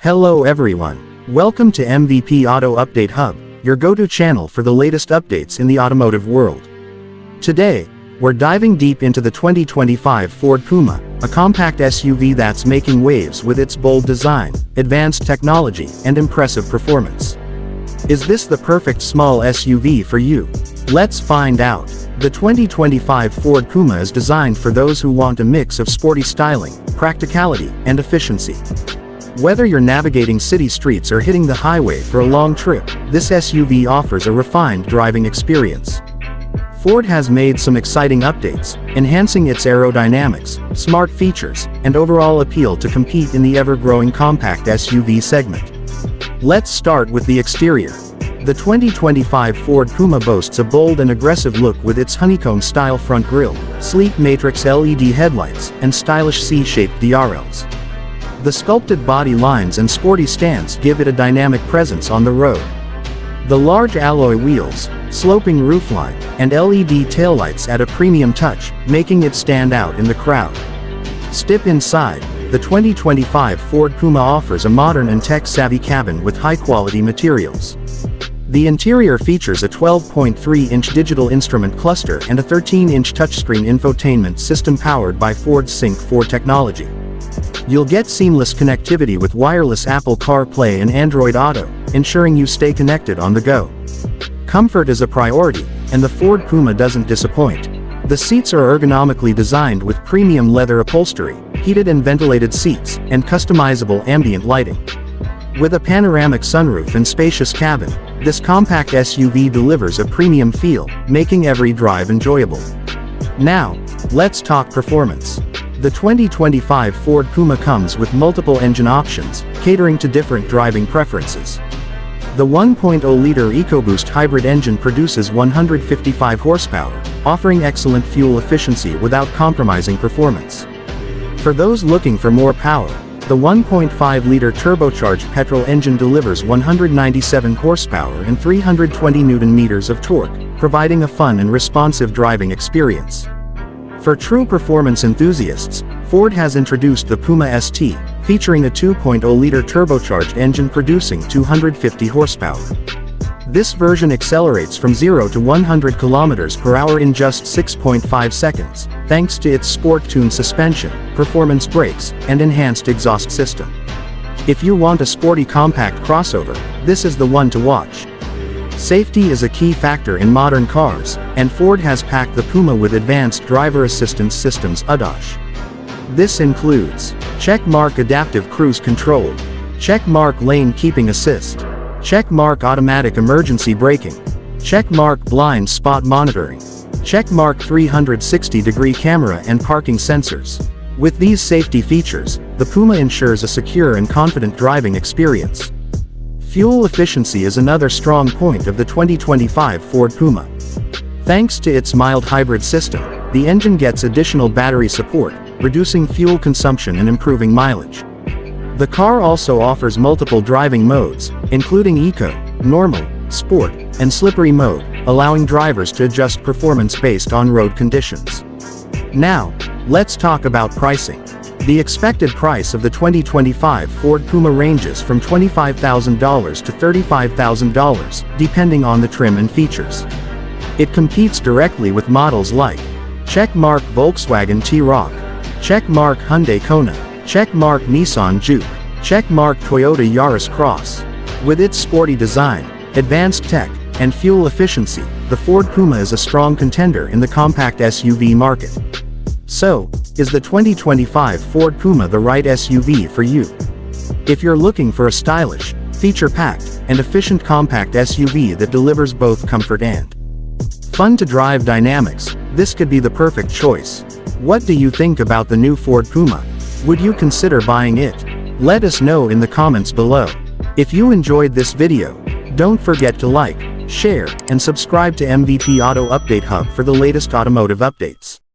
Hello everyone. Welcome to MVP Auto Update Hub, your go-to channel for the latest updates in the automotive world. Today, we're diving deep into the 2025 Ford Puma, a compact SUV that's making waves with its bold design, advanced technology, and impressive performance. Is this the perfect small SUV for you? Let's find out. The 2025 Ford Puma is designed for those who want a mix of sporty styling, practicality, and efficiency. Whether you're navigating city streets or hitting the highway for a long trip, this SUV offers a refined driving experience. Ford has made some exciting updates, enhancing its aerodynamics, smart features, and overall appeal to compete in the ever-growing compact SUV segment. Let's start with the exterior. The 2025 Ford Puma boasts a bold and aggressive look with its honeycomb-style front grille, sleek matrix LED headlights, and stylish C-shaped DRLs. The sculpted body lines and sporty stance give it a dynamic presence on the road. The large alloy wheels, sloping roofline, and LED taillights add a premium touch, making it stand out in the crowd. Step inside. The 2025 Ford Puma offers a modern and tech-savvy cabin with high-quality materials. The interior features a 12.3-inch digital instrument cluster and a 13-inch touchscreen infotainment system powered by Ford's Sync 4 technology. You'll get seamless connectivity with wireless Apple CarPlay and Android Auto, ensuring you stay connected on the go. Comfort is a priority, and the Ford Puma doesn't disappoint. The seats are ergonomically designed with premium leather upholstery, heated and ventilated seats, and customizable ambient lighting. With a panoramic sunroof and spacious cabin, this compact SUV delivers a premium feel, making every drive enjoyable. Now, let's talk performance. The 2025 Ford Puma comes with multiple engine options, catering to different driving preferences. The 1.0-liter EcoBoost hybrid engine produces 155 horsepower, offering excellent fuel efficiency without compromising performance. For those looking for more power, the 1.5-liter turbocharged petrol engine delivers 197 horsepower and 320 Nm of torque, providing a fun and responsive driving experience. For true performance enthusiasts, Ford has introduced the Puma ST, featuring a 2.0-liter turbocharged engine producing 250 horsepower. This version accelerates from 0 to 100 km/h in just 6.5 seconds, thanks to its sport-tuned suspension, performance brakes, and enhanced exhaust system. If you want a sporty compact crossover, this is the one to watch. Safety is a key factor in modern cars, and Ford has packed the Puma with advanced driver assistance systems ADAS. This includes checkmark adaptive cruise control, checkmark lane keeping assist, checkmark automatic emergency braking, checkmark blind spot monitoring, checkmark 360-degree camera and parking sensors. With these safety features, the Puma ensures a secure and confident driving experience. Fuel efficiency is another strong point of the 2025 Ford Puma. Thanks to its mild hybrid system, the engine gets additional battery support, reducing fuel consumption and improving mileage. The car also offers multiple driving modes, including Eco, Normal, Sport, and Slippery mode, allowing drivers to adjust performance based on road conditions. Now, let's talk about pricing. The expected price of the 2025 Ford Puma ranges from $25,000 to $35,000, depending on the trim and features. It competes directly with models like checkmark Volkswagen T-Roc, checkmark Hyundai Kona, checkmark Nissan Juke, checkmark Toyota Yaris Cross. With its sporty design, advanced tech, and fuel efficiency, the Ford Puma is a strong contender in the compact SUV market. So, is the 2025 Ford Puma the right SUV for you? If you're looking for a stylish, feature-packed, and efficient compact SUV that delivers both comfort and fun-to-drive dynamics, this could be the perfect choice. What do you think about the new Ford Puma? Would you consider buying it? Let us know in the comments below. If you enjoyed this video, don't forget to like, share, and subscribe to MVP Auto Update Hub for the latest automotive updates.